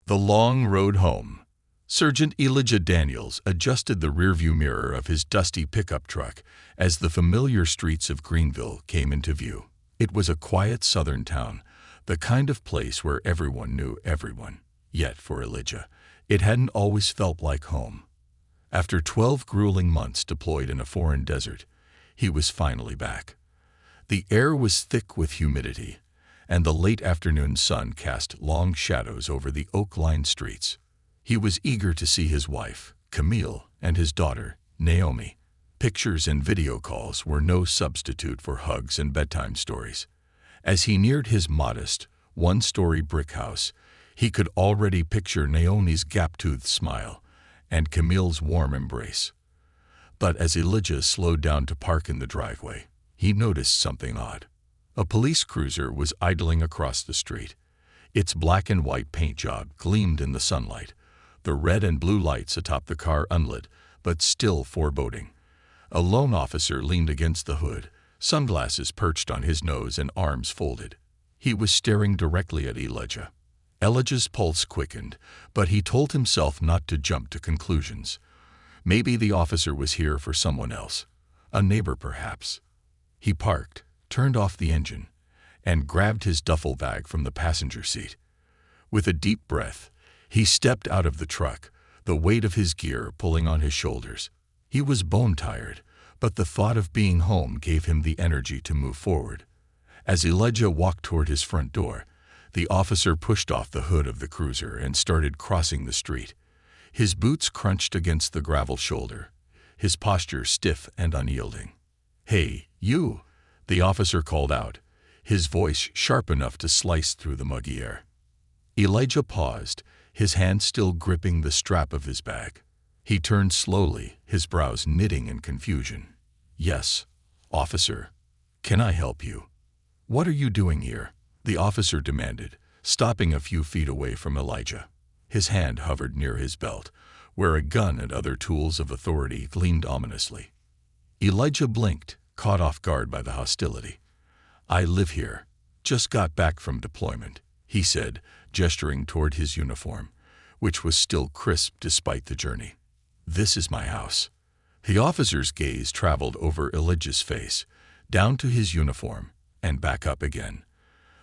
The long road home. Sergeant Elijah Daniels adjusted the rearview mirror of his dusty pickup truck as the familiar streets of Greenville came into view. It was a quiet southern town, the kind of place where everyone knew everyone. Yet for Elijah, it hadn't always felt like home. After 12 grueling months deployed in a foreign desert, he was finally back. The air was thick with humidity, and the late afternoon sun cast long shadows over the oak-lined streets. He was eager to see his wife, Camille, and his daughter, Naomi. Pictures and video calls were no substitute for hugs and bedtime stories. As he neared his modest, one-story brick house, he could already picture Naomi's gap-toothed smile and Camille's warm embrace. But as Elijah slowed down to park in the driveway, he noticed something odd. A police cruiser was idling across the street. Its black and white paint job gleamed in the sunlight, the red and blue lights atop the car unlit, but still foreboding. A lone officer leaned against the hood, sunglasses perched on his nose and arms folded. He was staring directly at Elijah. Elijah's pulse quickened, but he told himself not to jump to conclusions. Maybe the officer was here for someone else, a neighbor perhaps. He parked, turned off the engine, and grabbed his duffel bag from the passenger seat. With a deep breath, he stepped out of the truck, the weight of his gear pulling on his shoulders. He was bone-tired, but the thought of being home gave him the energy to move forward. As Elijah walked toward his front door, the officer pushed off the hood of the cruiser and started crossing the street. His boots crunched against the gravel shoulder, his posture stiff and unyielding. "Hey, you!" the officer called out, his voice sharp enough to slice through the muggy air. Elijah paused, his hand still gripping the strap of his bag. He turned slowly, his brows knitting in confusion. "Yes, officer. Can I help you?" "What are you doing here?" the officer demanded, stopping a few feet away from Elijah. His hand hovered near his belt, where a gun and other tools of authority gleamed ominously. Elijah blinked, caught off guard by the hostility. "I live here. Just got back from deployment," he said, gesturing toward his uniform, which was still crisp despite the journey. "This is my house." The officer's gaze traveled over Elijah's face, down to his uniform, and back up again.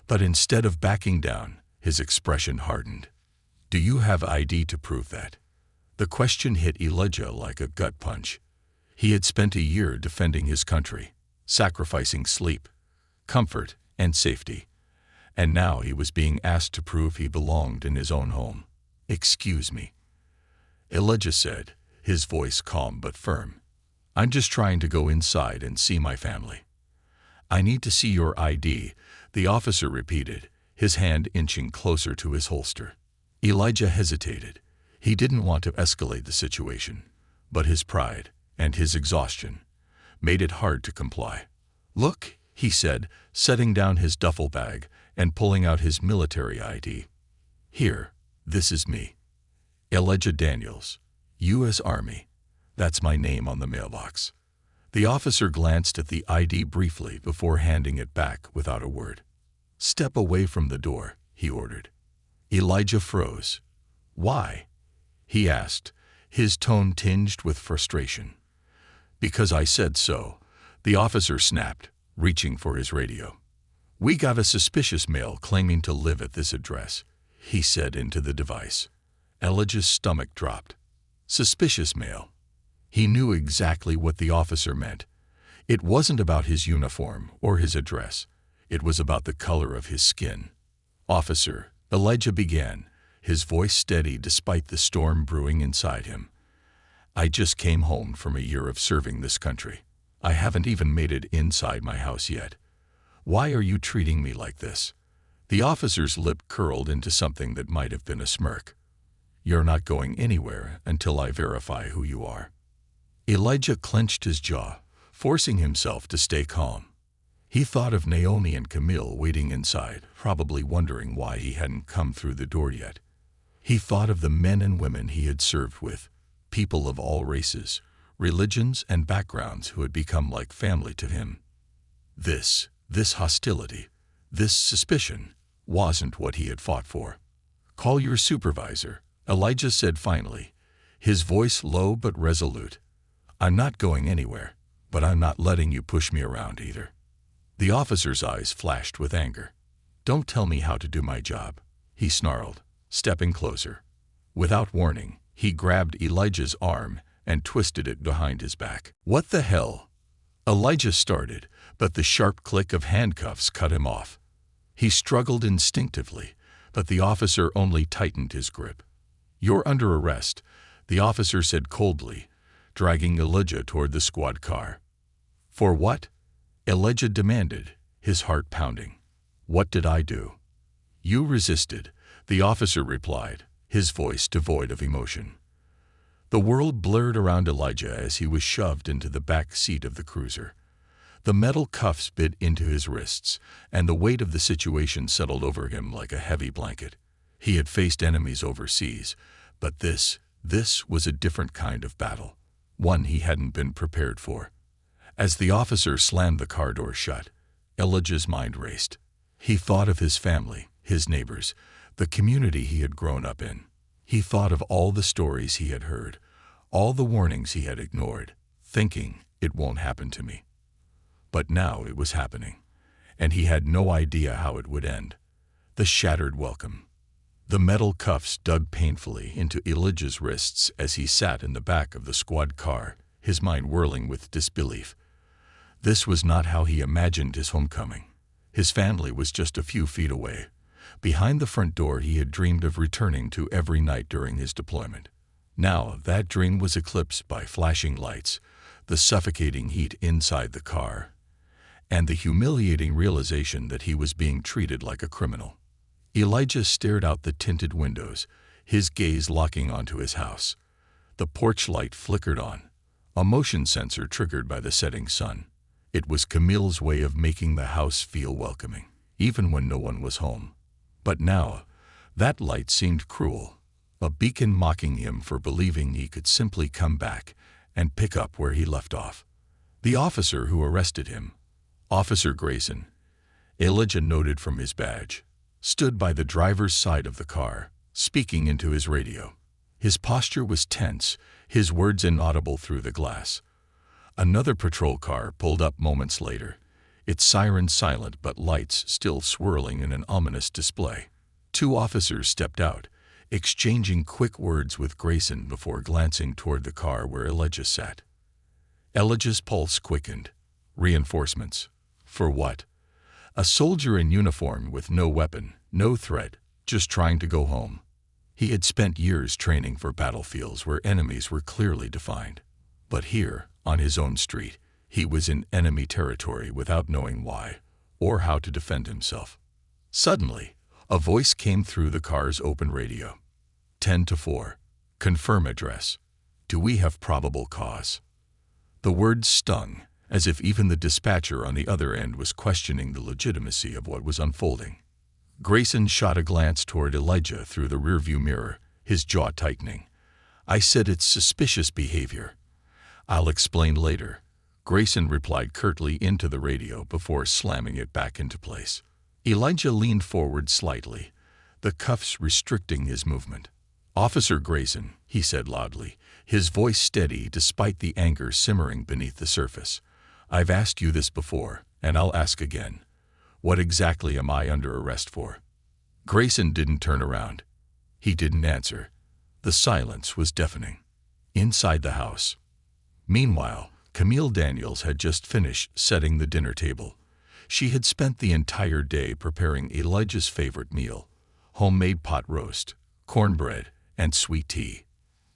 But instead of backing down, his expression hardened. "Do you have ID to prove that?" The question hit Elijah like a gut punch. He had spent a year defending his country, sacrificing sleep, comfort, and safety. And now he was being asked to prove he belonged in his own home. "Excuse me," Elijah said, his voice calm but firm. "I'm just trying to go inside and see my family." "I need to see your ID," the officer repeated, his hand inching closer to his holster. Elijah hesitated. He didn't want to escalate the situation, but his pride and his exhaustion made it hard to comply. "Look," he said, setting down his duffel bag and pulling out his military ID. "Here, this is me. Elijah Daniels, U.S. Army. That's my name on the mailbox." The officer glanced at the ID briefly before handing it back without a word. "Step away from the door," he ordered. Elijah froze. "Why?" he asked, his tone tinged with frustration. "Because I said so," the officer snapped, reaching for his radio. "We got a suspicious male claiming to live at this address," he said into the device. Elijah's stomach dropped. Suspicious male. He knew exactly what the officer meant. It wasn't about his uniform or his address. It was about the color of his skin. "Officer," Elijah began, his voice steady despite the storm brewing inside him. "I just came home from a year of serving this country. I haven't even made it inside my house yet. Why are you treating me like this?" The officer's lip curled into something that might have been a smirk. "You're not going anywhere until I verify who you are." Elijah clenched his jaw, forcing himself to stay calm. He thought of Naomi and Camille waiting inside, probably wondering why he hadn't come through the door yet. He thought of the men and women he had served with, people of all races, religions, and backgrounds who had become like family to him. This hostility, this suspicion, wasn't what he had fought for. "Call your supervisor," Elijah said finally, his voice low but resolute. "I'm not going anywhere, but I'm not letting you push me around either." The officer's eyes flashed with anger. "Don't tell me how to do my job," he snarled, stepping closer. Without warning, he grabbed Elijah's arm and twisted it behind his back. "What the hell?" Elijah started, but the sharp click of handcuffs cut him off. He struggled instinctively, but the officer only tightened his grip. "You're under arrest," the officer said coldly, dragging Elijah toward the squad car. "For what?" Elijah demanded, his heart pounding. "What did I do?" "You resisted," the officer replied, his voice devoid of emotion. The world blurred around Elijah as he was shoved into the back seat of the cruiser. The metal cuffs bit into his wrists, and the weight of the situation settled over him like a heavy blanket. He had faced enemies overseas, but this was a different kind of battle, one he hadn't been prepared for. As the officer slammed the car door shut, Elijah's mind raced. He thought of his family, his neighbors, the community he had grown up in. He thought of all the stories he had heard, all the warnings he had ignored, thinking, "It won't happen to me." But now it was happening, and he had no idea how it would end. The shattered welcome. The metal cuffs dug painfully into Elijah's wrists as he sat in the back of the squad car, his mind whirling with disbelief. This was not how he imagined his homecoming. His family was just a few feet away, behind the front door he had dreamed of returning to every night during his deployment. Now that dream was eclipsed by flashing lights, the suffocating heat inside the car, and the humiliating realization that he was being treated like a criminal. Elijah stared out the tinted windows, his gaze locking onto his house. The porch light flickered on, a motion sensor triggered by the setting sun. It was Camille's way of making the house feel welcoming, even when no one was home. But now, that light seemed cruel, a beacon mocking him for believing he could simply come back and pick up where he left off. The officer who arrested him, Officer Grayson, Elijah noted from his badge, stood by the driver's side of the car, speaking into his radio. His posture was tense, his words inaudible through the glass. Another patrol car pulled up moments later, its siren silent but lights still swirling in an ominous display. Two officers stepped out, exchanging quick words with Grayson before glancing toward the car where Elijah sat. Elijah's pulse quickened. Reinforcements. For what? A soldier in uniform with no weapon, no threat, just trying to go home. He had spent years training for battlefields where enemies were clearly defined. But here, on his own street, he was in enemy territory without knowing why, or how to defend himself. Suddenly, a voice came through the car's open radio. 10-4. Confirm address. Do we have probable cause? The words stung, as if even the dispatcher on the other end was questioning the legitimacy of what was unfolding. Grayson shot a glance toward Elijah through the rearview mirror, his jaw tightening. "I said it's suspicious behavior." "I'll explain later," Grayson replied curtly into the radio before slamming it back into place. Elijah leaned forward slightly, the cuffs restricting his movement. "Officer Grayson," he said loudly, his voice steady despite the anger simmering beneath the surface. "I've asked you this before, and I'll ask again. What exactly am I under arrest for?" Grayson didn't turn around. He didn't answer. The silence was deafening. Inside the house. Meanwhile, Camille Daniels had just finished setting the dinner table. She had spent the entire day preparing Elijah's favorite meal, homemade pot roast, cornbread, and sweet tea.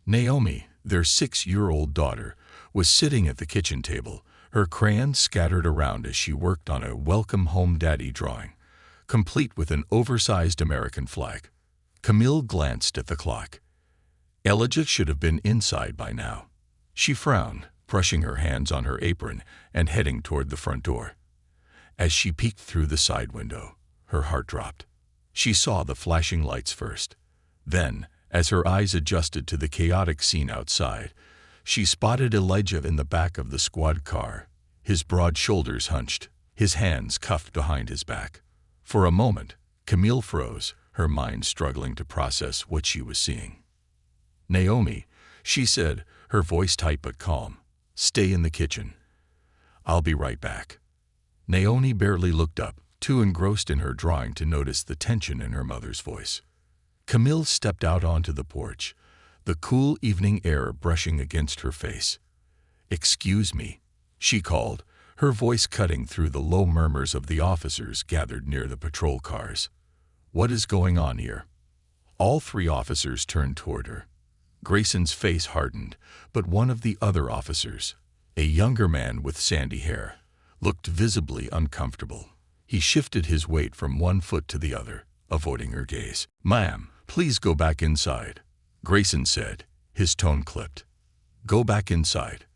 Naomi, their 6-year-old daughter, was sitting at the kitchen table, her crayons scattered around as she worked on a Welcome Home Daddy drawing, complete with an oversized American flag. Camille glanced at the clock. Elijah should have been inside by now. She frowned, brushing her hands on her apron and heading toward the front door. As she peeked through the side window, her heart dropped. She saw the flashing lights first. Then, as her eyes adjusted to the chaotic scene outside, she spotted Elijah in the back of the squad car, his broad shoulders hunched, his hands cuffed behind his back. For a moment, Camille froze, her mind struggling to process what she was seeing. "Naomi," she said, her voice tight but calm, "stay in the kitchen. I'll be right back." Naomi barely looked up, too engrossed in her drawing to notice the tension in her mother's voice. Camille stepped out onto the porch, the cool evening air brushing against her face. "Excuse me," she called, her voice cutting through the low murmurs of the officers gathered near the patrol cars. "What is going on here?" All three officers turned toward her. Grayson's face hardened, but one of the other officers, a younger man with sandy hair, looked visibly uncomfortable. He shifted his weight from one foot to the other, avoiding her gaze. "Ma'am, please go back inside," Grayson said, his tone clipped. "Go back inside,"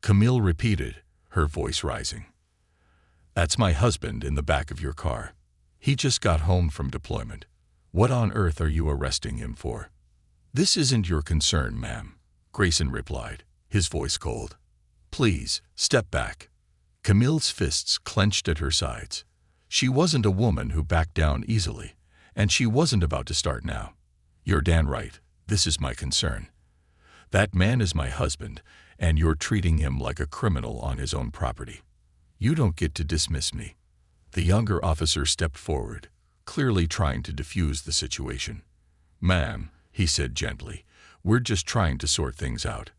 Camille repeated, her voice rising. "That's my husband in the back of your car. He just got home from deployment. What on earth are you arresting him for?" "This isn't your concern, ma'am," Grayson replied, his voice cold. "Please, step back." Camille's fists clenched at her sides. She wasn't a woman who backed down easily, and she wasn't about to start now. "You're damn right, this is my concern. That man is my husband, and you're treating him like a criminal on his own property. You don't get to dismiss me." The younger officer stepped forward, clearly trying to defuse the situation. "Ma'am," he said gently, "we're just trying to sort things out.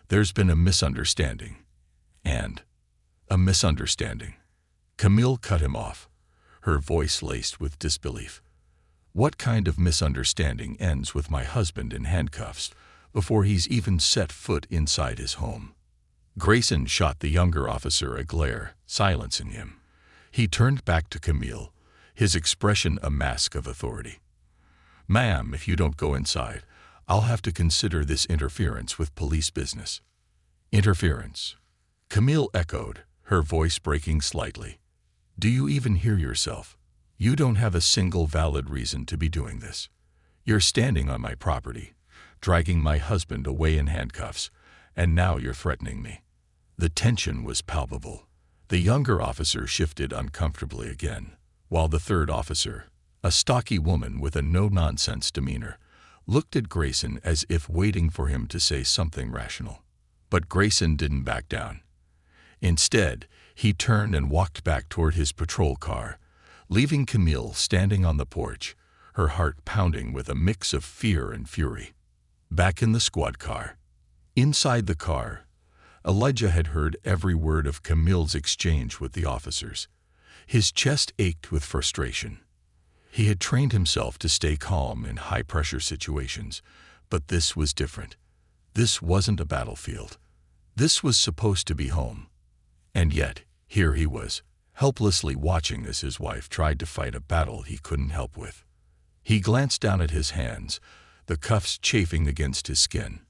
There's been a misunderstanding." "And?" "A misunderstanding." Camille cut him off, her voice laced with disbelief. "What kind of misunderstanding ends with my husband in handcuffs before he's even set foot inside his home?" Grayson shot the younger officer a glare, silencing him. He turned back to Camille, his expression a mask of authority. "Ma'am, if you don't go inside, I'll have to consider this interference with police business." "Interference?" Camille echoed, her voice breaking slightly. "Do you even hear yourself? You don't have a single valid reason to be doing this. You're standing on my property, dragging my husband away in handcuffs, and now you're threatening me." The tension was palpable. The younger officer shifted uncomfortably again, while the third officer, a stocky woman with a no-nonsense demeanor, looked at Grayson as if waiting for him to say something rational. But Grayson didn't back down. Instead, he turned and walked back toward his patrol car, leaving Camille standing on the porch, her heart pounding with a mix of fear and fury. Back in the squad car. Inside the car, Elijah had heard every word of Camille's exchange with the officers. His chest ached with frustration. He had trained himself to stay calm in high-pressure situations, but this was different. This wasn't a battlefield. This was supposed to be home. And yet, here he was, helplessly watching as his wife tried to fight a battle he couldn't help with. He glanced down at his hands, the cuffs chafing against his skin.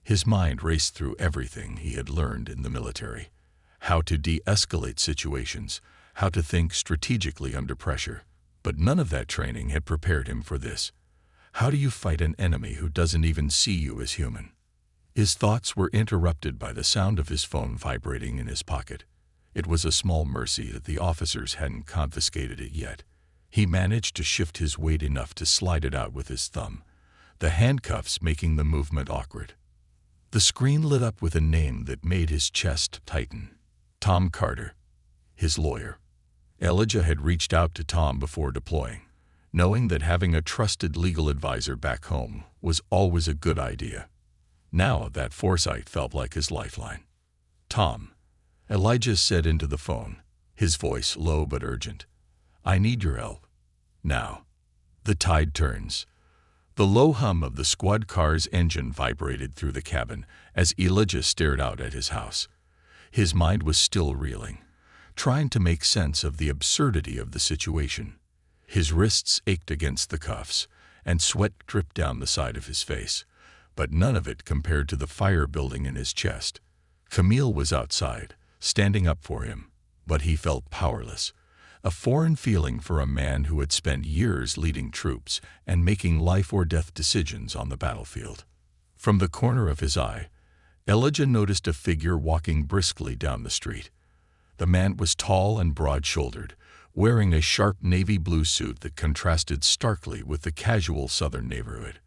His mind raced through everything he had learned in the military: how to de-escalate situations, how to think strategically under pressure. But none of that training had prepared him for this. How do you fight an enemy who doesn't even see you as human? His thoughts were interrupted by the sound of his phone vibrating in his pocket. It was a small mercy that the officers hadn't confiscated it yet. He managed to shift his weight enough to slide it out with his thumb, the handcuffs making the movement awkward. The screen lit up with a name that made his chest tighten. Tom Carter, his lawyer. Elijah had reached out to Tom before deploying, knowing that having a trusted legal advisor back home was always a good idea. Now that foresight felt like his lifeline. "Tom," Elijah said into the phone, his voice low but urgent. "I need your help. Now." The tide turns. The low hum of the squad car's engine vibrated through the cabin as Elijah stared out at his house. His mind was still reeling, trying to make sense of the absurdity of the situation. His wrists ached against the cuffs, and sweat dripped down the side of his face, but none of it compared to the fire building in his chest. Camille was outside, standing up for him, but he felt powerless, a foreign feeling for a man who had spent years leading troops and making life-or-death decisions on the battlefield. From the corner of his eye, Elijah noticed a figure walking briskly down the street. The man was tall and broad-shouldered, wearing a sharp navy blue suit that contrasted starkly with the casual southern neighborhood.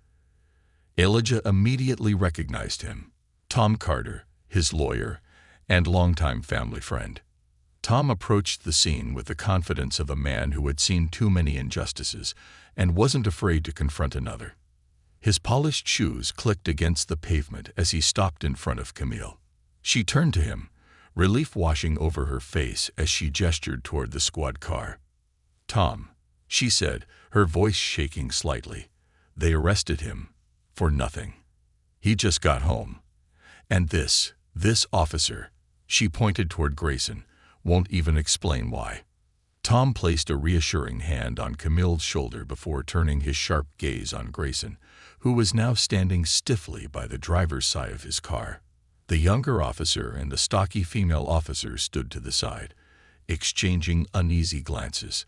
Elijah immediately recognized him. Tom Carter, his lawyer, and longtime family friend. Tom approached the scene with the confidence of a man who had seen too many injustices and wasn't afraid to confront another. His polished shoes clicked against the pavement as he stopped in front of Camille. She turned to him, relief washing over her face as she gestured toward the squad car. "Tom," she said, her voice shaking slightly, "they arrested him for nothing. He just got home. And this officer," she pointed toward Grayson, "won't even explain why." Tom placed a reassuring hand on Camille's shoulder before turning his sharp gaze on Grayson, who was now standing stiffly by the driver's side of his car. The younger officer and the stocky female officer stood to the side, exchanging uneasy glances.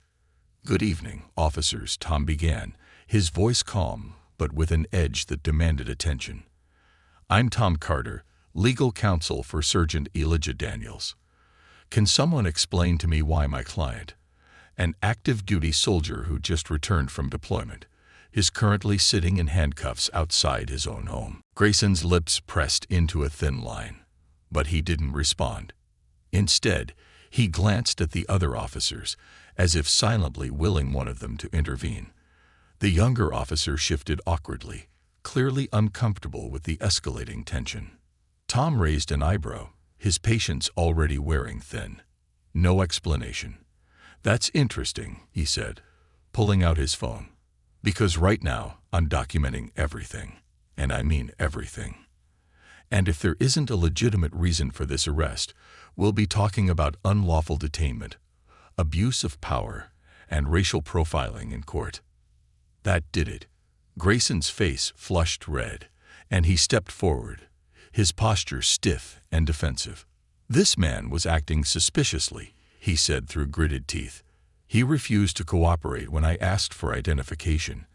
"Good evening, officers," Tom began, his voice calm but with an edge that demanded attention. "I'm Tom Carter, legal counsel for Sergeant Elijah Daniels. Can someone explain to me why my client, an active-duty soldier who just returned from deployment, is currently sitting in handcuffs outside his own home?" Grayson's lips pressed into a thin line, but he didn't respond. Instead, he glanced at the other officers, as if silently willing one of them to intervene. The younger officer shifted awkwardly, clearly uncomfortable with the escalating tension. Tom raised an eyebrow, his patience already wearing thin. "No explanation. That's interesting," he said, pulling out his phone. "Because right now I'm documenting everything, and I mean everything. And if there isn't a legitimate reason for this arrest, we'll be talking about unlawful detainment, abuse of power, and racial profiling in court." That did it. Grayson's face flushed red, and he stepped forward, his posture stiff and defensive. "This man was acting suspiciously," he said through gritted teeth. "He refused to cooperate when I asked for identification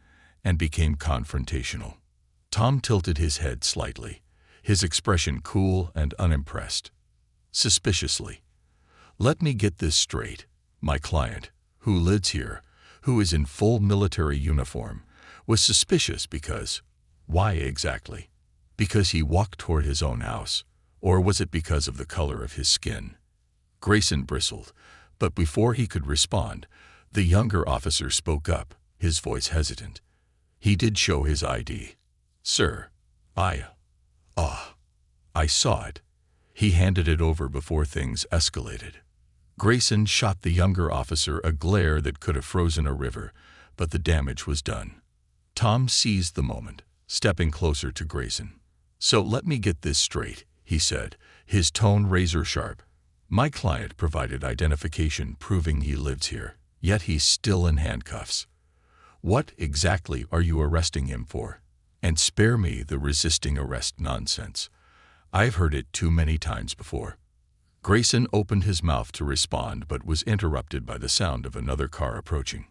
and became confrontational." Tom tilted his head slightly, his expression cool and unimpressed. "Suspiciously. Let me get this straight. My client, who lives here, who is in full military uniform, was suspicious because— why exactly? Because he walked toward his own house, or was it because of the color of his skin?" Grayson bristled, but before he could respond, the younger officer spoke up, his voice hesitant. "He did show his ID. Sir, I saw it." He handed it over before things escalated. Grayson shot the younger officer a glare that could have frozen a river, but the damage was done. Tom seized the moment, stepping closer to Grayson. "So let me get this straight," he said, his tone razor-sharp. "My client provided identification proving he lives here, yet he's still in handcuffs. What exactly are you arresting him for? And spare me the resisting arrest nonsense. I've heard it too many times before." Grayson opened his mouth to respond but was interrupted by the sound of another car approaching.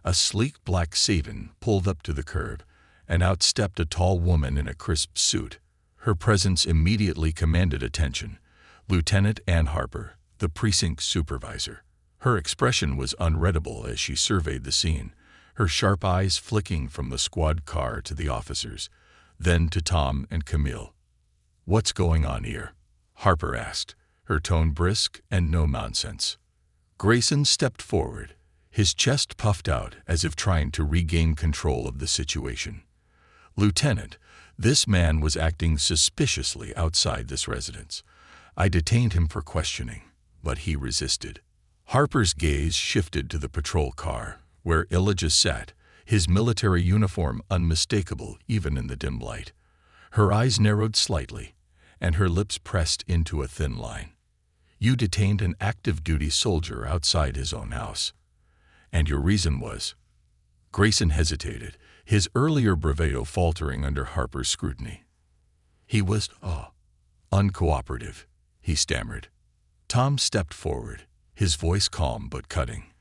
A sleek black sedan pulled up to the curb, and out stepped a tall woman in a crisp suit. Her presence immediately commanded attention. Lieutenant Ann Harper, the precinct supervisor. Her expression was unreadable as she surveyed the scene, her sharp eyes flicking from the squad car to the officers, then to Tom and Camille. "What's going on here?" Harper asked, her tone brisk and no nonsense. Grayson stepped forward, his chest puffed out as if trying to regain control of the situation. "Lieutenant, this man was acting suspiciously outside this residence. I detained him for questioning, but he resisted." Harper's gaze shifted to the patrol car, where Elijah sat, his military uniform unmistakable even in the dim light. Her eyes narrowed slightly, and her lips pressed into a thin line. "You detained an active-duty soldier outside his own house. And your reason was—" Grayson hesitated, his earlier bravado faltering under Harper's scrutiny. "He was, uncooperative," he stammered. Tom stepped forward, his voice calm but cutting.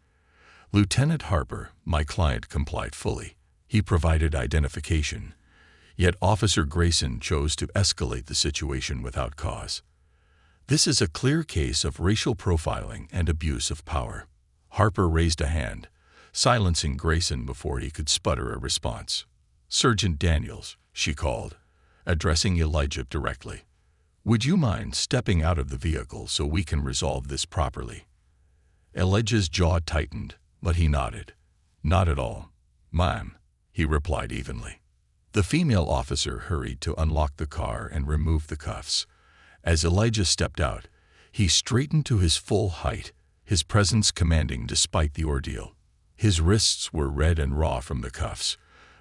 "Lieutenant Harper, my client complied fully. He provided identification. Yet Officer Grayson chose to escalate the situation without cause. This is a clear case of racial profiling and abuse of power. Harper raised a hand, silencing Grayson before he could sputter a response. "Sergeant Daniels," she called, addressing Elijah directly. "Would you mind stepping out of the vehicle so we can resolve this properly?" Elijah's jaw tightened, but he nodded. "Not at all, ma'am," he replied evenly. The female officer hurried to unlock the car and remove the cuffs. As Elijah stepped out, he straightened to his full height, his presence commanding despite the ordeal. His wrists were red and raw from the cuffs,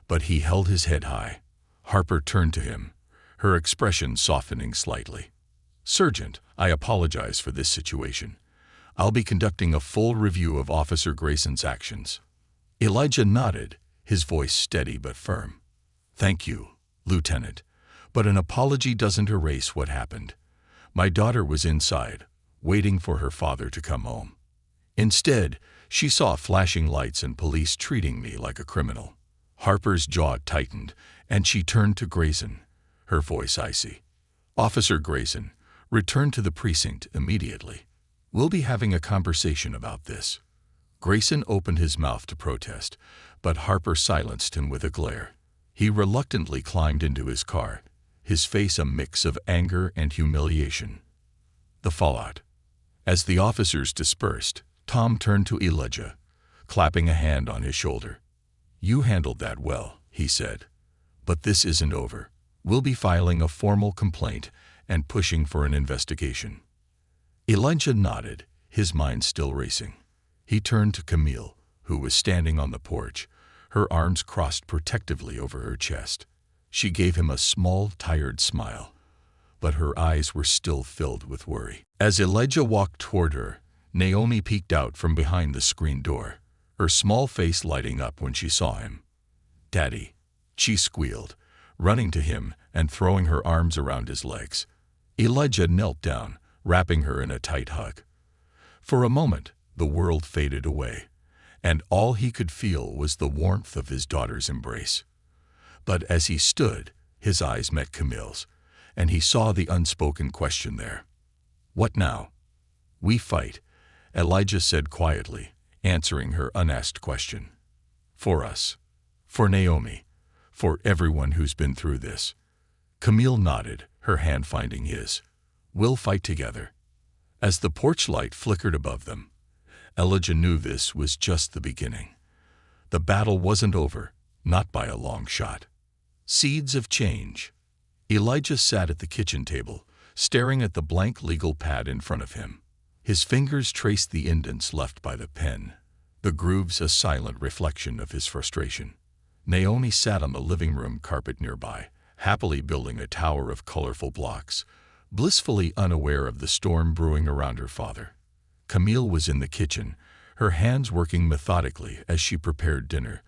but he held his head high. Harper turned to him, her expression softening slightly. "Sergeant, I apologize for this situation. I'll be conducting a full review of Officer Grayson's actions." Elijah nodded, his voice steady but firm. "Thank you, Lieutenant, but an apology doesn't erase what happened. My daughter was inside, waiting for her father to come home. Instead, she saw flashing lights and police treating me like a criminal." Harper's jaw tightened, and she turned to Grayson, her voice icy. "Officer Grayson, return to the precinct immediately. We'll be having a conversation about this." Grayson opened his mouth to protest, but Harper silenced him with a glare. He reluctantly climbed into his car, his face a mix of anger and humiliation. The fallout. As the officers dispersed, Tom turned to Elijah, clapping a hand on his shoulder. "You handled that well," he said. "But this isn't over. We'll be filing a formal complaint and pushing for an investigation." Elijah nodded, his mind still racing. He turned to Camille, who was standing on the porch, her arms crossed protectively over her chest. She gave him a small, tired smile, but her eyes were still filled with worry. As Elijah walked toward her, Naomi peeked out from behind the screen door, her small face lighting up when she saw him. "Daddy," she squealed, running to him and throwing her arms around his legs. Elijah knelt down, wrapping her in a tight hug. For a moment, the world faded away, and all he could feel was the warmth of his daughter's embrace. But as he stood, his eyes met Camille's, and he saw the unspoken question there. "What now?" "We fight," Elijah said quietly, answering her unasked question. "For us. For Naomi. For everyone who's been through this." Camille nodded, her hand finding his. "We'll fight together." As the porch light flickered above them, Elijah knew this was just the beginning. The battle wasn't over, not by a long shot. Seeds of change. Elijah sat at the kitchen table, staring at the blank legal pad in front of him. His fingers traced the indents left by the pen, the grooves a silent reflection of his frustration. Naomi sat on the living room carpet nearby, happily building a tower of colorful blocks, blissfully unaware of the storm brewing around her father. Camille was in the kitchen, her hands working methodically as she prepared dinner,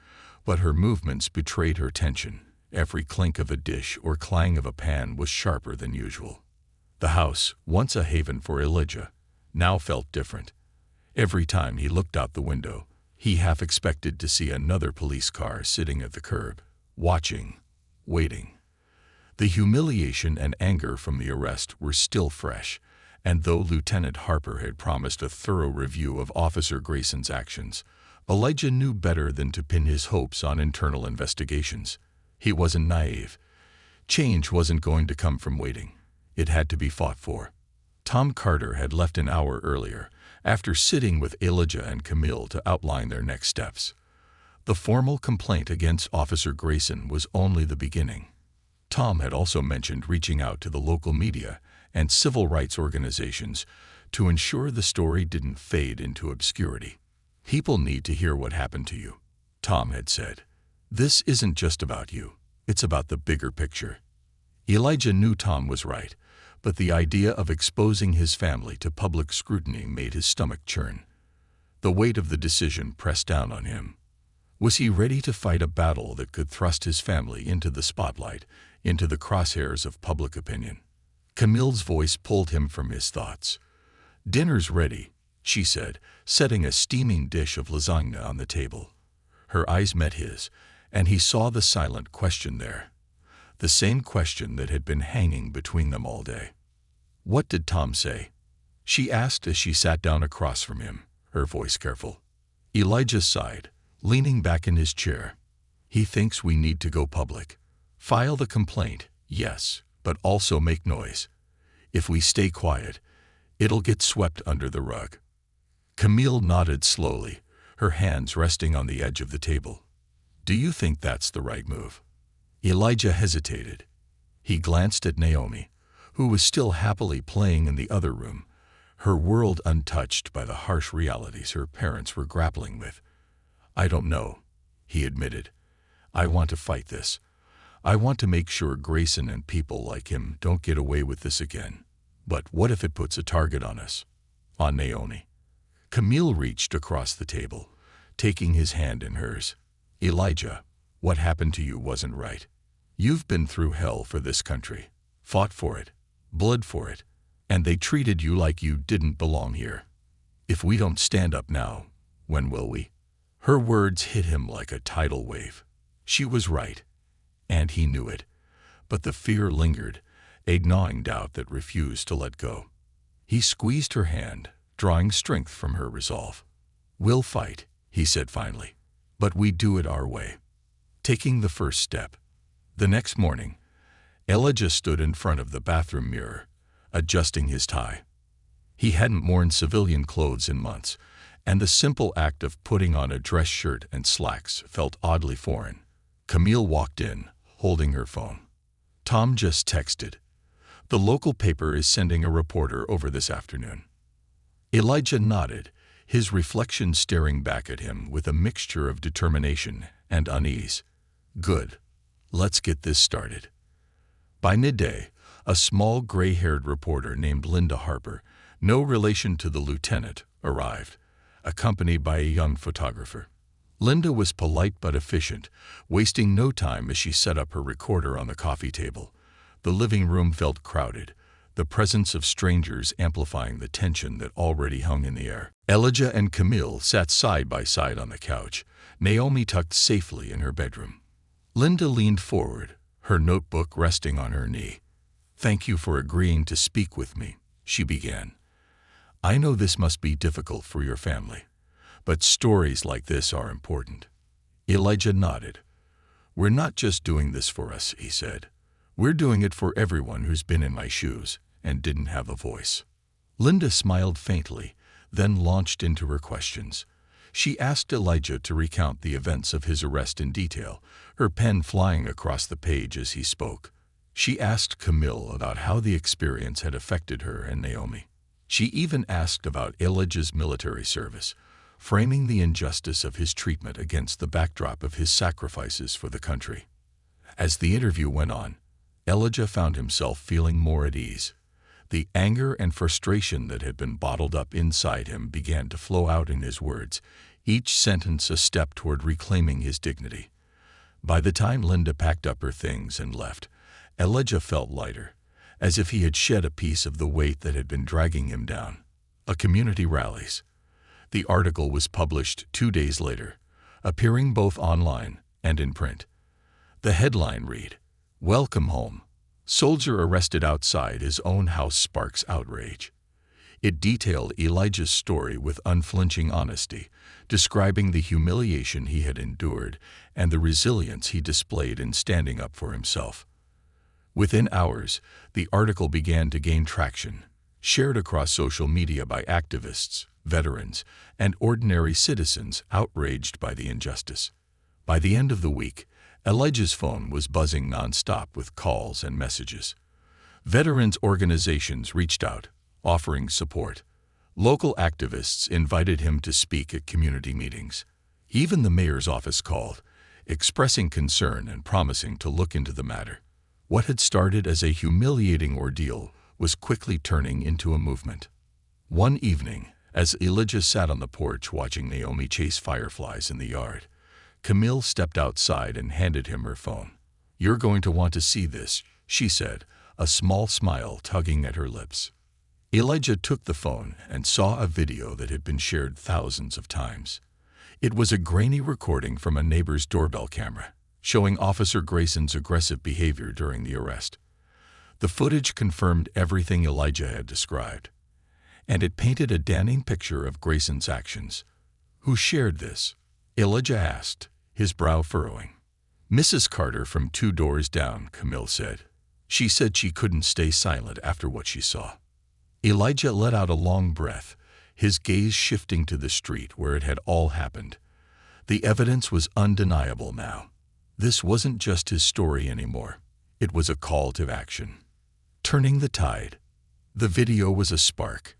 but her movements betrayed her tension. Every clink of a dish or clang of a pan was sharper than usual. The house, once a haven for Elijah, now felt different. Every time he looked out the window, he half expected to see another police car sitting at the curb, watching, waiting. The humiliation and anger from the arrest were still fresh, and though Lieutenant Harper had promised a thorough review of Officer Grayson's actions, Elijah knew better than to pin his hopes on internal investigations. He wasn't naive. Change wasn't going to come from waiting. It had to be fought for. Tom Carter had left an hour earlier, after sitting with Elijah and Camille to outline their next steps. The formal complaint against Officer Grayson was only the beginning. Tom had also mentioned reaching out to the local media and civil rights organizations to ensure the story didn't fade into obscurity. "People need to hear what happened to you," Tom had said. "This isn't just about you. It's about the bigger picture." Elijah knew Tom was right, but the idea of exposing his family to public scrutiny made his stomach churn. The weight of the decision pressed down on him. Was he ready to fight a battle that could thrust his family into the spotlight, into the crosshairs of public opinion? Camille's voice pulled him from his thoughts. "Dinner's ready," she said, setting a steaming dish of lasagna on the table. Her eyes met his, and he saw the silent question there. The same question that had been hanging between them all day. "What did Tom say?" she asked as she sat down across from him, her voice careful. Elijah sighed, leaning back in his chair. He thinks we need to go public. File the complaint, yes, but also make noise. If we stay quiet, it'll get swept under the rug. Camille nodded slowly, her hands resting on the edge of the table. Do you think that's the right move? Elijah hesitated. He glanced at Naomi, who was still happily playing in the other room, her world untouched by the harsh realities her parents were grappling with. I don't know, he admitted. I want to fight this. I want to make sure Grayson and people like him don't get away with this again. But what if it puts a target on us? On Naomi. Camille reached across the table, taking his hand in hers. Elijah, what happened to you wasn't right. You've been through hell for this country, fought for it, bled for it, and they treated you like you didn't belong here. If we don't stand up now, when will we? Her words hit him like a tidal wave. She was right, and he knew it, but the fear lingered, a gnawing doubt that refused to let go. He squeezed her hand, drawing strength from her resolve. We'll fight, he said finally, but we do it our way. Taking the first step. The next morning, Elijah stood in front of the bathroom mirror, adjusting his tie. He hadn't worn civilian clothes in months, and the simple act of putting on a dress shirt and slacks felt oddly foreign. Camille walked in, holding her phone. Tom just texted. The local paper is sending a reporter over this afternoon. Elijah nodded, his reflection staring back at him with a mixture of determination and unease. Good. Let's get this started. By midday, a small gray-haired reporter named Linda Harper, no relation to the lieutenant, arrived, accompanied by a young photographer. Linda was polite but efficient, wasting no time as she set up her recorder on the coffee table. The living room felt crowded, the presence of strangers amplifying the tension that already hung in the air. Elijah and Camille sat side by side on the couch, Naomi tucked safely in her bedroom. Linda leaned forward, her notebook resting on her knee. Thank you for agreeing to speak with me, she began. I know this must be difficult for your family, but stories like this are important. Elijah nodded. We're not just doing this for us, he said. We're doing it for everyone who's been in my shoes and didn't have a voice. Linda smiled faintly, then launched into her questions. She asked Elijah to recount the events of his arrest in detail, her pen flying across the page as he spoke. She asked Camille about how the experience had affected her and Naomi. She even asked about Elijah's military service, framing the injustice of his treatment against the backdrop of his sacrifices for the country. As the interview went on, Elijah found himself feeling more at ease. The anger and frustration that had been bottled up inside him began to flow out in his words, each sentence a step toward reclaiming his dignity. By the time Linda packed up her things and left, Elijah felt lighter, as if he had shed a piece of the weight that had been dragging him down. A community rallies. The article was published 2 days later, appearing both online and in print. The headline read, Welcome Home. Soldier arrested outside his own house sparks outrage. It detailed Elijah's story with unflinching honesty, describing the humiliation he had endured and the resilience he displayed in standing up for himself. Within hours, the article began to gain traction, shared across social media by activists, veterans, and ordinary citizens outraged by the injustice. By the end of the week, Elijah's phone was buzzing nonstop with calls and messages. Veterans organizations reached out, offering support. Local activists invited him to speak at community meetings. Even the mayor's office called, expressing concern and promising to look into the matter. What had started as a humiliating ordeal was quickly turning into a movement. One evening, as Elijah sat on the porch watching Naomi chase fireflies in the yard, Camille stepped outside and handed him her phone. You're going to want to see this, she said, a small smile tugging at her lips. Elijah took the phone and saw a video that had been shared thousands of times. It was a grainy recording from a neighbor's doorbell camera, showing Officer Grayson's aggressive behavior during the arrest. The footage confirmed everything Elijah had described, and it painted a damning picture of Grayson's actions. "Who shared this?" Elijah asked, his brow furrowing. "Mrs. Carter from 2 doors down," Camille said. "She said she couldn't stay silent after what she saw." Elijah let out a long breath, his gaze shifting to the street where it had all happened. The evidence was undeniable now. This wasn't just his story anymore. It was a call to action. Turning the tide. The video was a spark,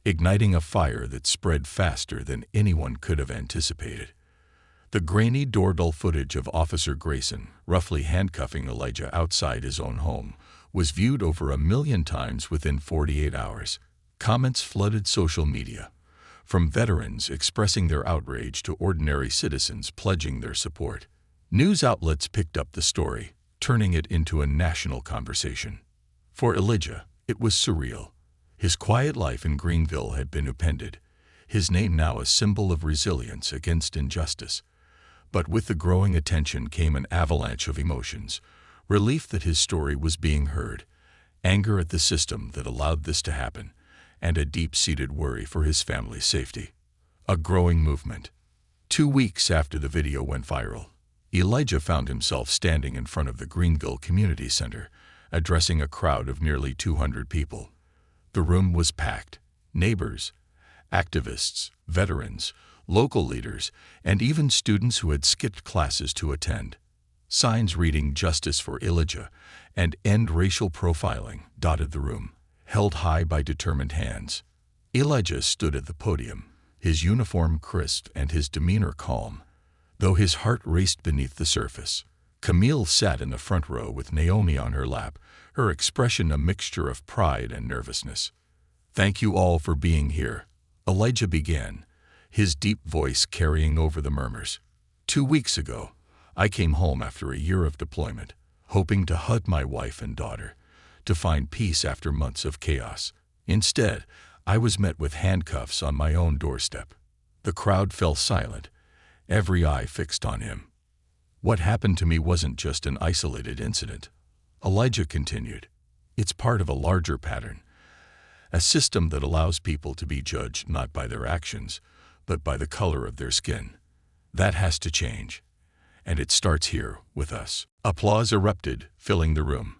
igniting a fire that spread faster than anyone could have anticipated. The grainy doorbell footage of Officer Grayson roughly handcuffing Elijah outside his own home was viewed over 1 million times within 48 hours. Comments flooded social media, from veterans expressing their outrage to ordinary citizens pledging their support. News outlets picked up the story, turning it into a national conversation. For Elijah, it was surreal. His quiet life in Greenville had been upended, his name now a symbol of resilience against injustice. But with the growing attention came an avalanche of emotions, relief that his story was being heard, anger at the system that allowed this to happen, and a deep-seated worry for his family's safety. A growing movement. 2 weeks after the video went viral, Elijah found himself standing in front of the Greenville Community Center, addressing a crowd of nearly 200 people. The room was packed. Neighbors, activists, veterans, local leaders, and even students who had skipped classes to attend. Signs reading "Justice for Elijah" and "End Racial Profiling" dotted the room, held high by determined hands. Elijah stood at the podium, his uniform crisp and his demeanor calm, though his heart raced beneath the surface. Camille sat in the front row with Naomi on her lap, her expression a mixture of pride and nervousness. "Thank you all for being here," Elijah began, his deep voice carrying over the murmurs. "2 weeks ago, I came home after a year of deployment, hoping to hug my wife and daughter, to find peace after months of chaos. Instead, I was met with handcuffs on my own doorstep." The crowd fell silent, every eye fixed on him. "What happened to me wasn't just an isolated incident," Elijah continued. "It's part of a larger pattern, a system that allows people to be judged not by their actions, but by the color of their skin. That has to change. And it starts here, with us." Applause erupted, filling the room.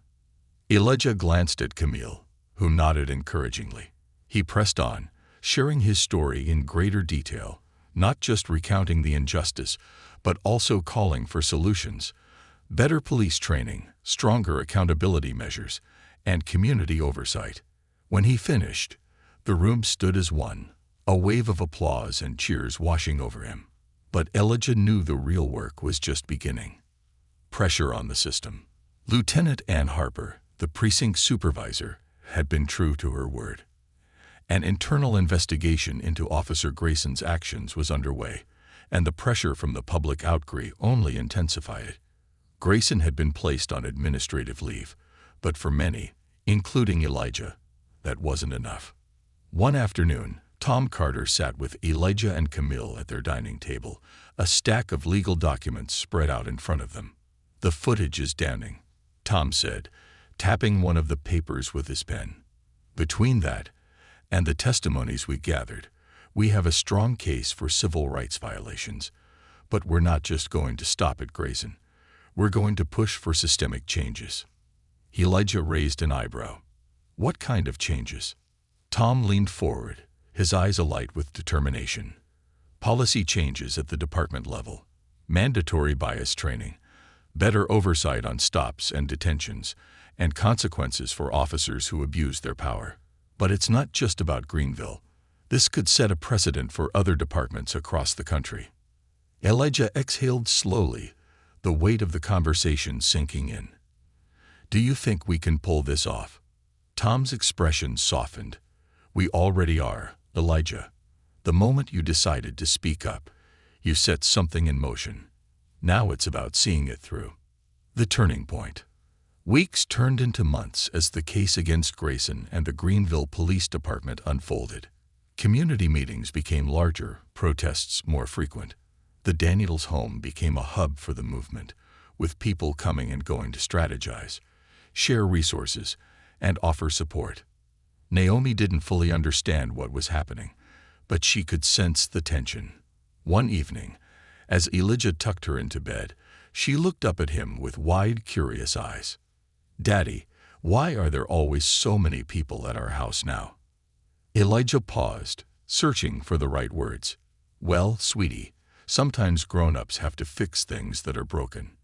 Elijah glanced at Camille, who nodded encouragingly. He pressed on, sharing his story in greater detail, not just recounting the injustice, but also calling for solutions: better police training, stronger accountability measures, and community oversight. When he finished, the room stood as one, a wave of applause and cheers washing over him. But Elijah knew the real work was just beginning. Pressure on the system. Lieutenant Ann Harper, the precinct supervisor, had been true to her word. An internal investigation into Officer Grayson's actions was underway, and the pressure from the public outcry only intensified it. Grayson had been placed on administrative leave, but for many, including Elijah, that wasn't enough. One afternoon, Tom Carter sat with Elijah and Camille at their dining table, a stack of legal documents spread out in front of them. "The footage is damning," Tom said, tapping one of the papers with his pen. "Between that and the testimonies we gathered, we have a strong case for civil rights violations. But we're not just going to stop at Grayson. We're going to push for systemic changes." Elijah raised an eyebrow. "What kind of changes?" Tom leaned forward, his eyes alight with determination. "Policy changes at the department level, mandatory bias training, better oversight on stops and detentions, and consequences for officers who abuse their power. But it's not just about Greenville. This could set a precedent for other departments across the country." Elijah exhaled slowly, the weight of the conversation sinking in. "Do you think we can pull this off?" Tom's expression softened. "We already are, Elijah. The moment you decided to speak up, you set something in motion. Now it's about seeing it through." The turning point. Weeks turned into months as the case against Grayson and the Greenville Police Department unfolded. Community meetings became larger, protests more frequent. The Daniels home became a hub for the movement, with people coming and going to strategize, share resources, and offer support. Naomi didn't fully understand what was happening, but she could sense the tension. One evening, as Elijah tucked her into bed, she looked up at him with wide, curious eyes. "Daddy, why are there always so many people at our house now?" Elijah paused, searching for the right words. "Well, sweetie, sometimes grown-ups have to fix things that are broken.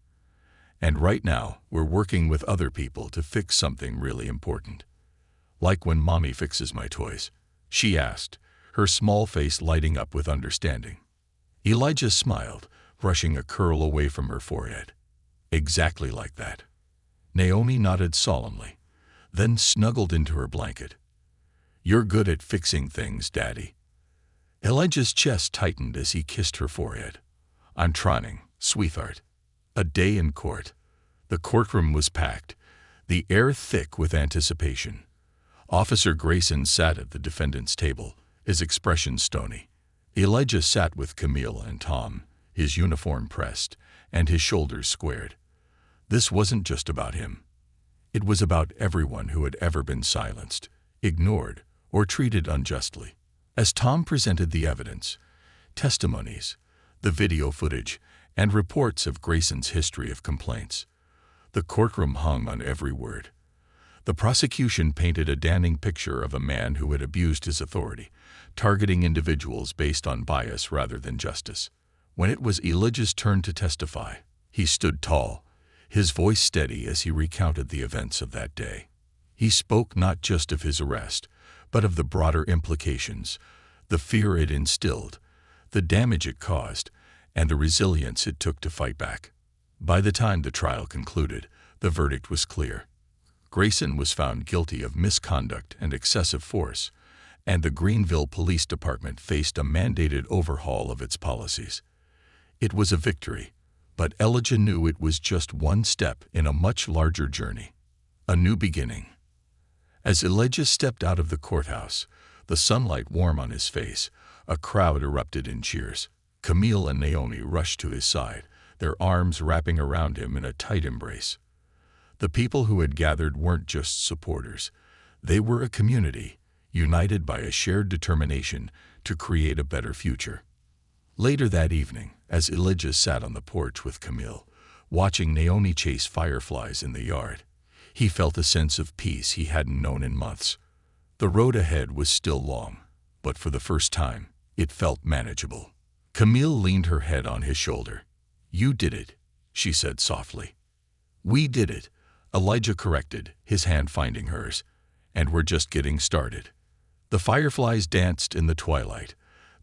And right now, we're working with other people to fix something really important." "Like when Mommy fixes my toys?" she asked, her small face lighting up with understanding. Elijah smiled, brushing a curl away from her forehead. "Exactly like that." Naomi nodded solemnly, then snuggled into her blanket. "You're good at fixing things, Daddy." Elijah's chest tightened as he kissed her forehead. "I'm trying, sweetheart." A day in court. The courtroom was packed, the air thick with anticipation. Officer Grayson sat at the defendant's table, his expression stony. Elijah sat with Camille and Tom, his uniform pressed and his shoulders squared. This wasn't just about him. It was about everyone who had ever been silenced, ignored, or treated unjustly. As Tom presented the evidence, testimonies, the video footage, and reports of Grayson's history of complaints, the courtroom hung on every word. The prosecution painted a damning picture of a man who had abused his authority, targeting individuals based on bias rather than justice. When it was Elijah's turn to testify, he stood tall, his voice steady as he recounted the events of that day. He spoke not just of his arrest, but of the broader implications, the fear it instilled, the damage it caused, and the resilience it took to fight back. By the time the trial concluded, the verdict was clear. Grayson was found guilty of misconduct and excessive force, and the Greenville Police Department faced a mandated overhaul of its policies. It was a victory, but Elijah knew it was just one step in a much larger journey. A new beginning. As Elijah stepped out of the courthouse, the sunlight warm on his face, a crowd erupted in cheers. Camille and Naomi rushed to his side, their arms wrapping around him in a tight embrace. The people who had gathered weren't just supporters. They were a community, united by a shared determination to create a better future. Later that evening, as Elijah sat on the porch with Camille, watching Naomi chase fireflies in the yard, he felt a sense of peace he hadn't known in months. The road ahead was still long, but for the first time, it felt manageable. Camille leaned her head on his shoulder. "You did it," she said softly. "We did it," Elijah corrected, his hand finding hers. "And we're just getting started." The fireflies danced in the twilight,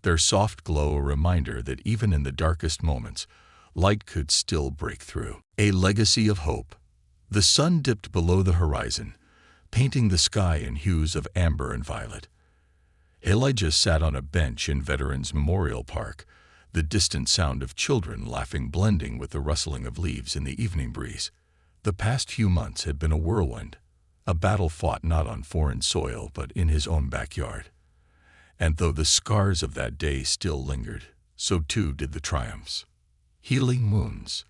their soft glow a reminder that even in the darkest moments, light could still break through. A legacy of hope. The sun dipped below the horizon, painting the sky in hues of amber and violet. Elijah sat on a bench in Veterans Memorial Park, the distant sound of children laughing blending with the rustling of leaves in the evening breeze. The past few months had been a whirlwind, a battle fought not on foreign soil but in his own backyard. And though the scars of that day still lingered, so too did the triumphs. Healing wounds.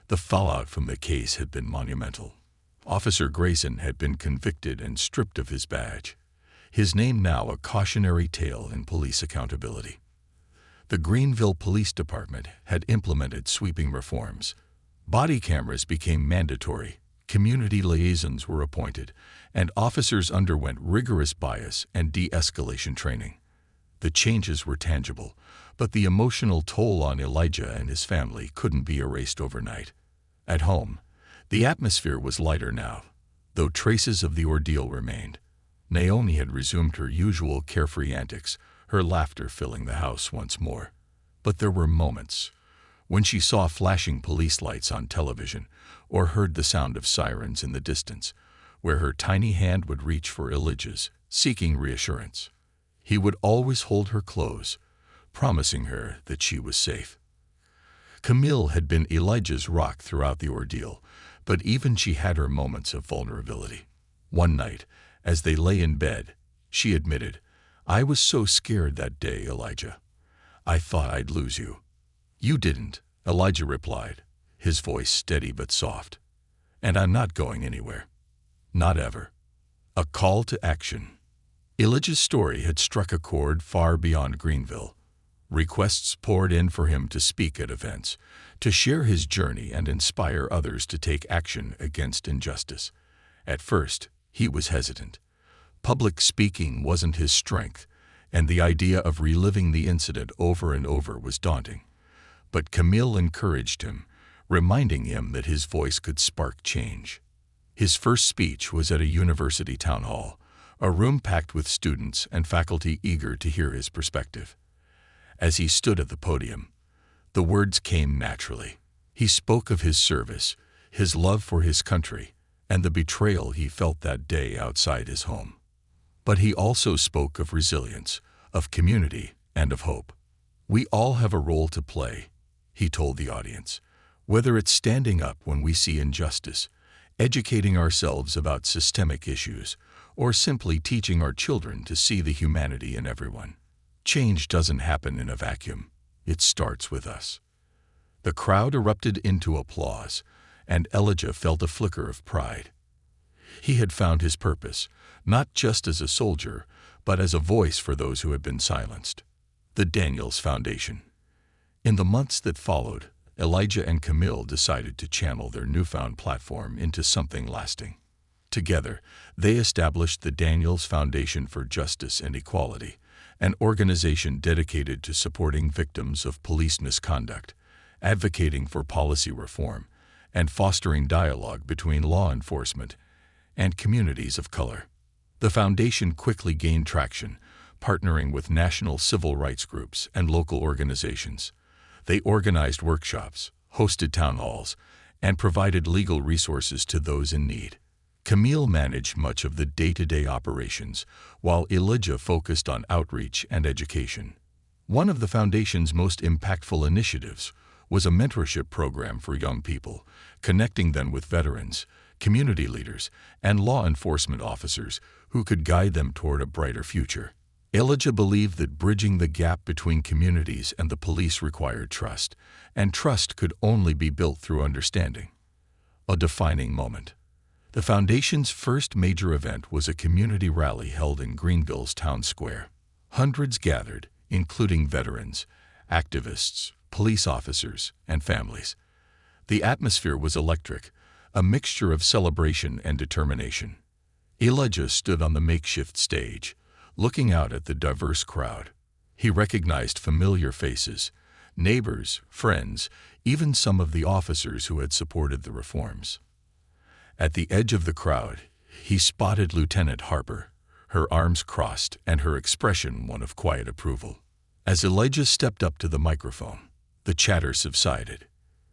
The fallout from the case had been monumental. Officer Grayson had been convicted and stripped of his badge, his name now a cautionary tale in police accountability. The Greenville Police Department had implemented sweeping reforms. Body cameras became mandatory, community liaisons were appointed, and officers underwent rigorous bias and de-escalation training. The changes were tangible, but the emotional toll on Elijah and his family couldn't be erased overnight. At home, the atmosphere was lighter now, though traces of the ordeal remained. Naomi had resumed her usual carefree antics, her laughter filling the house once more. But there were moments when she saw flashing police lights on television or heard the sound of sirens in the distance, where her tiny hand would reach for Elijah's, seeking reassurance. He would always hold her close, promising her that she was safe. Camille had been Elijah's rock throughout the ordeal, but even she had her moments of vulnerability. One night, as they lay in bed, she admitted, "I was so scared that day, Elijah. I thought I'd lose you." "You didn't," Elijah replied, his voice steady but soft. "And I'm not going anywhere. Not ever." A call to action. Elijah's story had struck a chord far beyond Greenville. Requests poured in for him to speak at events, to share his journey and inspire others to take action against injustice. At first, he was hesitant. Public speaking wasn't his strength, and the idea of reliving the incident over and over was daunting. But Camille encouraged him, reminding him that his voice could spark change. His first speech was at a university town hall, a room packed with students and faculty eager to hear his perspective. As he stood at the podium, the words came naturally. He spoke of his service, his love for his country, and the betrayal he felt that day outside his home. But he also spoke of resilience, of community, and of hope. "We all have a role to play," he told the audience, "whether it's standing up when we see injustice, educating ourselves about systemic issues, or simply teaching our children to see the humanity in everyone. Change doesn't happen in a vacuum. It starts with us." The crowd erupted into applause, and Elijah felt a flicker of pride. He had found his purpose, not just as a soldier, but as a voice for those who had been silenced. The Daniels Foundation. In the months that followed, Elijah and Camille decided to channel their newfound platform into something lasting. Together, they established the Daniels Foundation for Justice and Equality, an organization dedicated to supporting victims of police misconduct, advocating for policy reform, and fostering dialogue between law enforcement and communities of color. The foundation quickly gained traction, partnering with national civil rights groups and local organizations. They organized workshops, hosted town halls, and provided legal resources to those in need. Camille managed much of the day-to-day operations, while Elijah focused on outreach and education. One of the foundation's most impactful initiatives was a mentorship program for young people, connecting them with veterans, community leaders, and law enforcement officers who could guide them toward a brighter future. Elijah believed that bridging the gap between communities and the police required trust, and trust could only be built through understanding. A defining moment. The foundation's first major event was a community rally held in Greenville's town square. Hundreds gathered, including veterans, activists, police officers, and families. The atmosphere was electric, a mixture of celebration and determination. Elijah stood on the makeshift stage, looking out at the diverse crowd. He recognized familiar faces, neighbors, friends, even some of the officers who had supported the reforms. At the edge of the crowd, he spotted Lieutenant Harper, her arms crossed and her expression one of quiet approval. As Elijah stepped up to the microphone, the chatter subsided.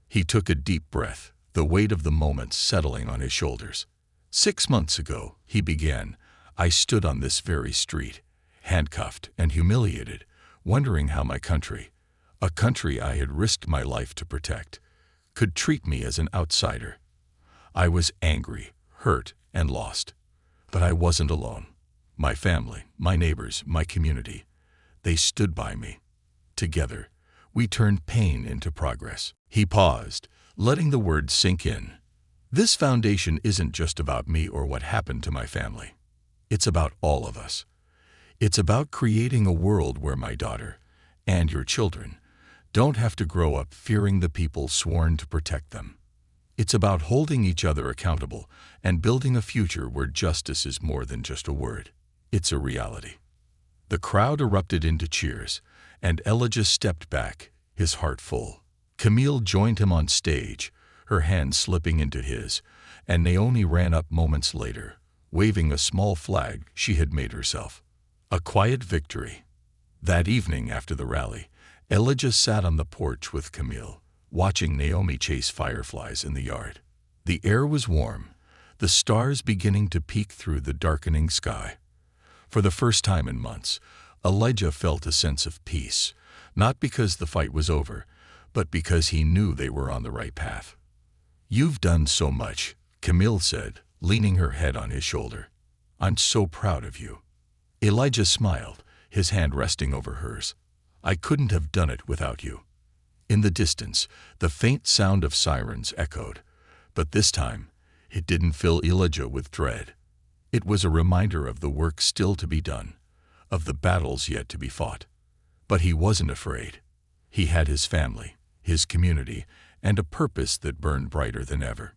He took a deep breath, the weight of the moment settling on his shoulders. "6 months ago," he began, "I stood on this very street, handcuffed and humiliated, wondering how my country, a country I had risked my life to protect, could treat me as an outsider. I was angry, hurt, and lost. But I wasn't alone. My family, my neighbors, my community, they stood by me. Together, we turned pain into progress." He paused, letting the words sink in. "This foundation isn't just about me or what happened to my family. It's about all of us. It's about creating a world where my daughter, and your children, don't have to grow up fearing the people sworn to protect them. It's about holding each other accountable and building a future where justice is more than just a word. It's a reality." The crowd erupted into cheers, and Elijah stepped back, his heart full. Camille joined him on stage, her hand slipping into his, and Naomi ran up moments later, waving a small flag she had made herself. A quiet victory. That evening after the rally, Elijah sat on the porch with Camille, watching Naomi chase fireflies in the yard. The air was warm, the stars beginning to peek through the darkening sky. For the first time in months, Elijah felt a sense of peace, not because the fight was over, but because he knew they were on the right path. "You've done so much," Camille said, leaning her head on his shoulder. "I'm so proud of you." Elijah smiled, his hand resting over hers. "I couldn't have done it without you." In the distance, the faint sound of sirens echoed, but this time, it didn't fill Elijah with dread. It was a reminder of the work still to be done, of the battles yet to be fought. But he wasn't afraid. He had his family, his community, and a purpose that burned brighter than ever.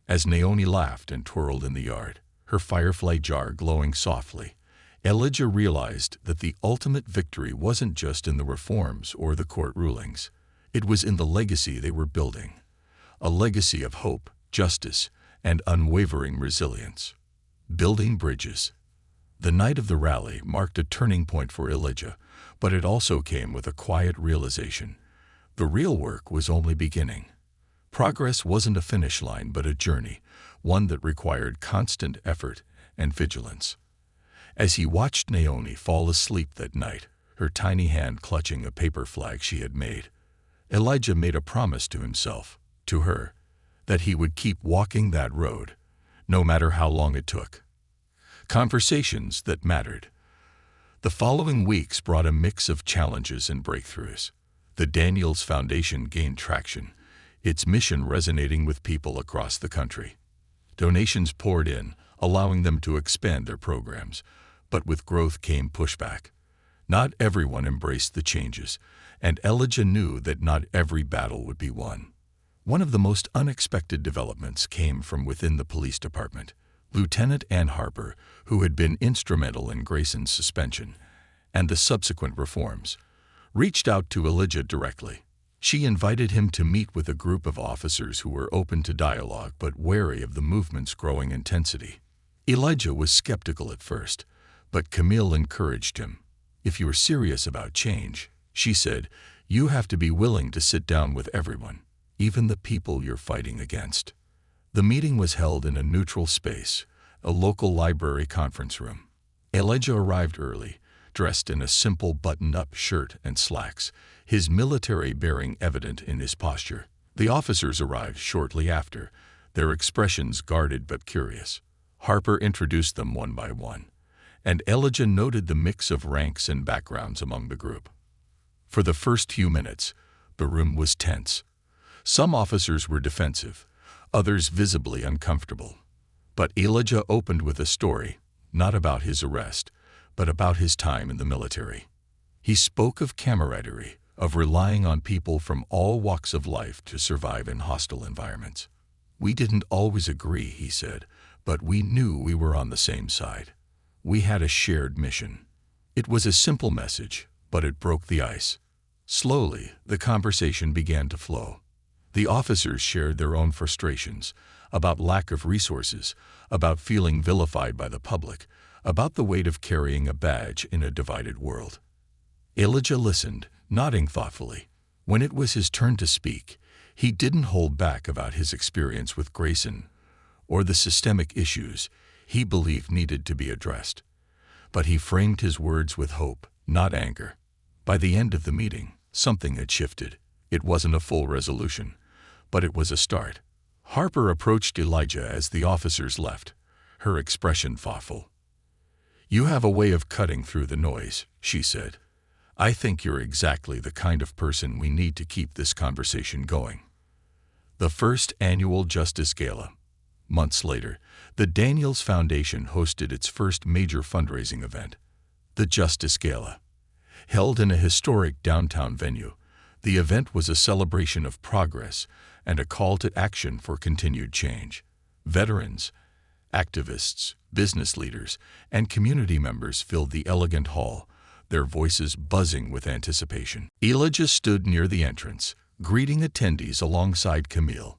As Naomi laughed and twirled in the yard, her firefly jar glowing softly, Elijah realized that the ultimate victory wasn't just in the reforms or the court rulings. It was in the legacy they were building. A legacy of hope, justice, and unwavering resilience. Building bridges. The night of the rally marked a turning point for Elijah, but it also came with a quiet realization. The real work was only beginning. Progress wasn't a finish line but a journey, one that required constant effort and vigilance. As he watched Naomi fall asleep that night, her tiny hand clutching a paper flag she had made, Elijah made a promise to himself, to her, that he would keep walking that road, no matter how long it took. Conversations that mattered. The following weeks brought a mix of challenges and breakthroughs. The Daniels Foundation gained traction, its mission resonating with people across the country. Donations poured in, allowing them to expand their programs, but with growth came pushback. Not everyone embraced the changes, and Elijah knew that not every battle would be won. One of the most unexpected developments came from within the police department. Lieutenant Ann Harper, who had been instrumental in Grayson's suspension and the subsequent reforms, reached out to Elijah directly. She invited him to meet with a group of officers who were open to dialogue but wary of the movement's growing intensity. Elijah was skeptical at first, but Camille encouraged him. "If you're serious about change," she said, "you have to be willing to sit down with everyone, even the people you're fighting against." The meeting was held in a neutral space, a local library conference room. Elijah arrived early, dressed in a simple button-up shirt and slacks, his military bearing evident in his posture. The officers arrived shortly after, their expressions guarded but curious. Harper introduced them one by one, and Elijah noted the mix of ranks and backgrounds among the group. For the first few minutes, the room was tense. Some officers were defensive, others visibly uncomfortable. But Elijah opened with a story, not about his arrest, but about his time in the military. He spoke of camaraderie, of relying on people from all walks of life to survive in hostile environments. "We didn't always agree," he said, "but we knew we were on the same side. We had a shared mission." It was a simple message, but it broke the ice. Slowly, the conversation began to flow. The officers shared their own frustrations, about lack of resources, about feeling vilified by the public, about the weight of carrying a badge in a divided world. Elijah listened, nodding thoughtfully. When it was his turn to speak, he didn't hold back about his experience with Grayson or the systemic issues he believed needed to be addressed. But he framed his words with hope, not anger. By the end of the meeting, something had shifted. It wasn't a full resolution, but it was a start. Harper approached Elijah as the officers left, her expression thoughtful. "You have a way of cutting through the noise," she said. "I think you're exactly the kind of person we need to keep this conversation going." The first annual Justice Gala. Months later, the Daniels Foundation hosted its first major fundraising event, the Justice Gala. Held in a historic downtown venue, the event was a celebration of progress and a call to action for continued change. Veterans, activists, business leaders, and community members filled the elegant hall, their voices buzzing with anticipation. Elijah stood near the entrance, greeting attendees alongside Camille.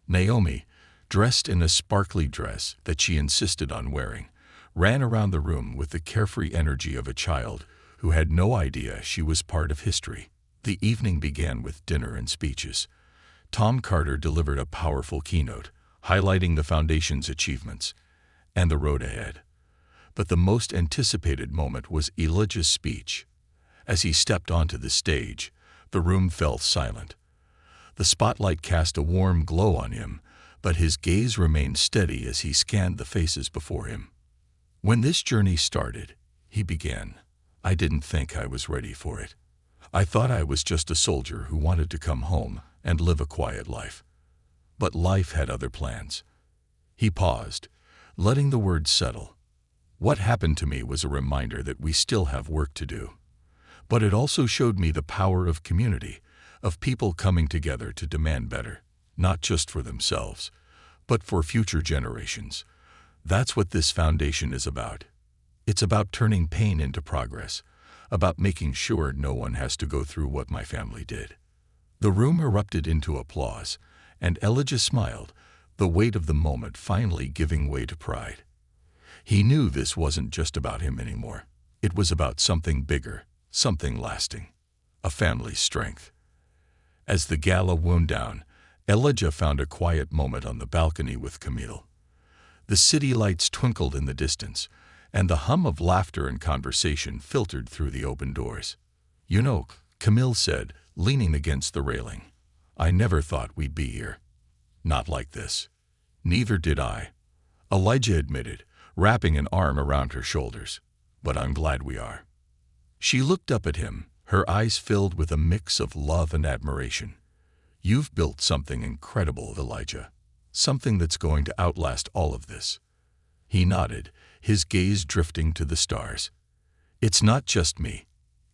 Naomi, dressed in a sparkly dress that she insisted on wearing, ran around the room with the carefree energy of a child who had no idea she was part of history. The evening began with dinner and speeches. Tom Carter delivered a powerful keynote, highlighting the Foundation's achievements and the road ahead. But the most anticipated moment was Elijah's speech. As he stepped onto the stage, the room fell silent. The spotlight cast a warm glow on him, but his gaze remained steady as he scanned the faces before him. "When this journey started," he began, "I didn't think I was ready for it. I thought I was just a soldier who wanted to come home and live a quiet life. But life had other plans." He paused, letting the words settle. "What happened to me was a reminder that we still have work to do. But it also showed me the power of community, of people coming together to demand better, not just for themselves, but for future generations. That's what this foundation is about. It's about turning pain into progress, about making sure no one has to go through what my family did. The room erupted into applause, and Elijah smiled, the weight of the moment finally giving way to pride. He knew this wasn't just about him anymore. It was about something bigger, something lasting, a family's strength. As the gala wound down, Elijah found a quiet moment on the balcony with Camille. The city lights twinkled in the distance, and the hum of laughter and conversation filtered through the open doors. "You know," Camille said, leaning against the railing, "I never thought we'd be here. Not like this." "Neither did I," Elijah admitted, wrapping an arm around her shoulders. "But I'm glad we are." She looked up at him, her eyes filled with a mix of love and admiration. "You've built something incredible, Elijah. Something that's going to outlast all of this." He nodded, his gaze drifting to the stars. "It's not just me.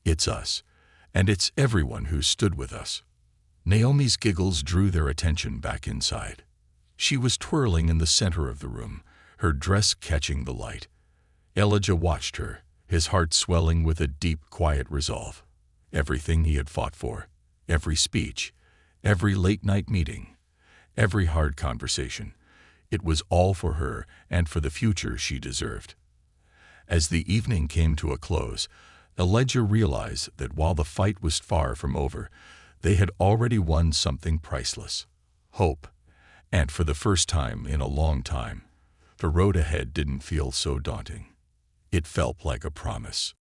It's us. And it's everyone who stood with us." Naomi's giggles drew their attention back inside. She was twirling in the center of the room, her dress catching the light. Elijah watched her, his heart swelling with a deep, quiet resolve. Everything he had fought for, every speech, every late-night meeting, every hard conversation, it was all for her and for the future she deserved. As the evening came to a close, Elijah realized that while the fight was far from over, they had already won something priceless: hope. And for the first time in a long time, the road ahead didn't feel so daunting. It felt like a promise.